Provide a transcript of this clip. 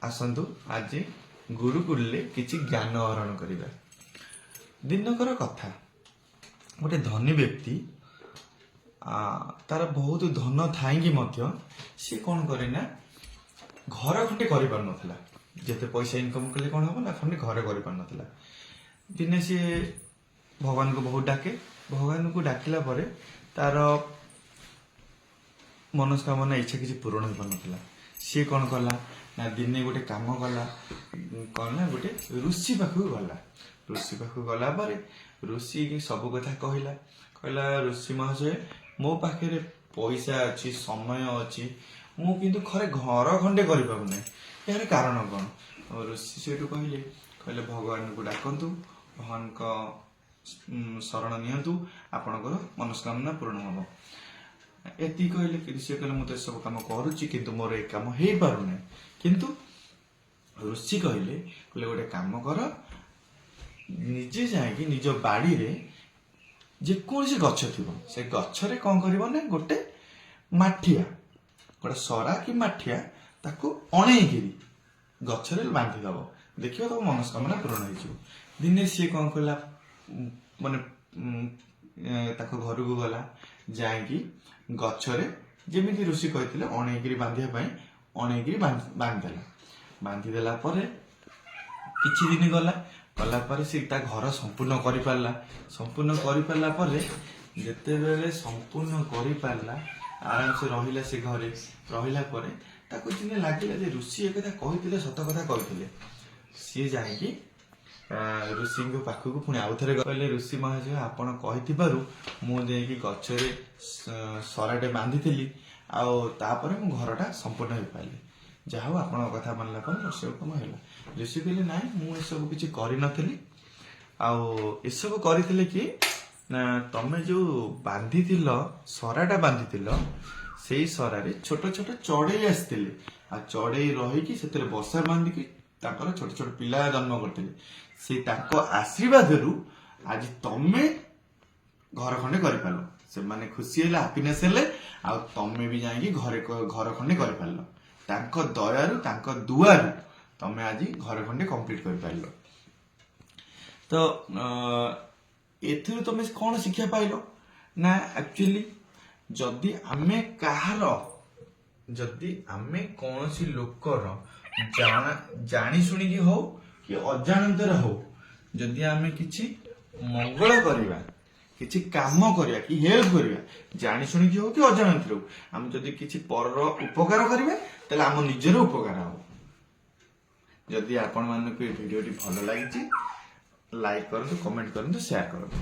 आसतु आज गुरुकुल किसी ज्ञान आहरण करवा। दिनकर कथा गोटे धनी व्यक्ति तार बहुत धन थाई सी कौन करे ना घर खंडे कर पार नाला जिते पैसा इनकम कले कौन हम ना खंडे घर कर पार नाला। दिने सी भगवान को बहुत डाके, भगवान को डाकिला परे तार मनस्कामना इच्छा किसी पूरण हो पार नाला। सी कौन कला ना दिने गोटे काम कला कौन ना गोटे ऋषि पाखु गला। ऋषि पाखु गला परे ऋषि सब कथा कहला कहला ऋषि महाशय मो पाखे पैसा अच्छी समय अच्छी मु किंतु खरे घर खंडे कर पाऊना यार कारण कौन। ऋषि से कहले कहले भगवान को डाकतु, भगवान का शरण नियंतु, आपणकर मनस्कामना पूर्ण हम। एति कहले ऋषि कहले मुझे सब काम करुच्ची किंतु मोर एक काम हो पारुना। किंतु ऋषि कहले कहले गोटे काम कर निजे जाकि निज बाड़ी रे जेकोसी गछ थी से गछरे कौन करिवो ना गोटे माठिया गोटे सरा कि माठिया ताको अणेगिरी गछरे बांधी दब देखियो तो मनस्कामना पूर्ण हो। दिने सी कौन कला माने ताको घर को गला जाकि गछरे जेमिति ऋषि कहते अणेगिरी बांधिया अणेगिरी बांधिदेला। बांधिदेला परे किछि दिन गला गला पर से घर संपूर्ण कर पारला। संपूर्ण कर पारला परे जेते बेले संपूर्ण कर पारला आराम से रहिला से घरे रहिला परे ताको दिने लागिला जे ऋषि एक कथा कहिथिले सत कथा कहिथिले। सी जाईकी ऋषि को पाखक पुणी आउ थे कहले ऋषि महाशय आपण कहिथिबारु मु जाईकी गछरे सराटे बांधिथिली आउ तापरे मु घरटा संपूर्ण हो पाइली। जहा हो आपण कथा मानला पर मोर सब कम हैला। ऋषि कहले नाइ मु ए सब किछि करि नथली आउ ए सब करिथिले कि तमे जो बांधिथिल सराटा बांधिथिल सेई सरारे छोट छोट चढ़ई आसथिले आ चढ़ई रहिकी सेतरे बसा बांधिकी ताकर छोट छोट पिला जन्म करथिले। से ताको आशीर्वादरू आज तमे घर खंडे कर पारलो। से माने खुशी हैला, हैप्पीनेस हेले आ तमे भी जाईकी घर खंडे कर पारलो। तांको दयारू तांको दुआरू तमे आज घर खंडे कंप्लीट कर पारलो। तो एथुरु तमे कौन शिक्षा पाइलो ना एक्चुअली जदि आमे काहार जदि आमे कौनसी लोकर जानी शुणी हो कि अजाणतर हो जदि आमे किछि मंगल करिवा किछि काम करिया कि हेल्प करिया जानी शुणी हो कि अजाणतर हो आम जदि किछि परर उपकार करिवा तले आम निजर उपकार हो। जदि आपण मानक भिडियोटी भल लागिछि लाइक करंतु, कमेंट करंतु, शेयर करंतु।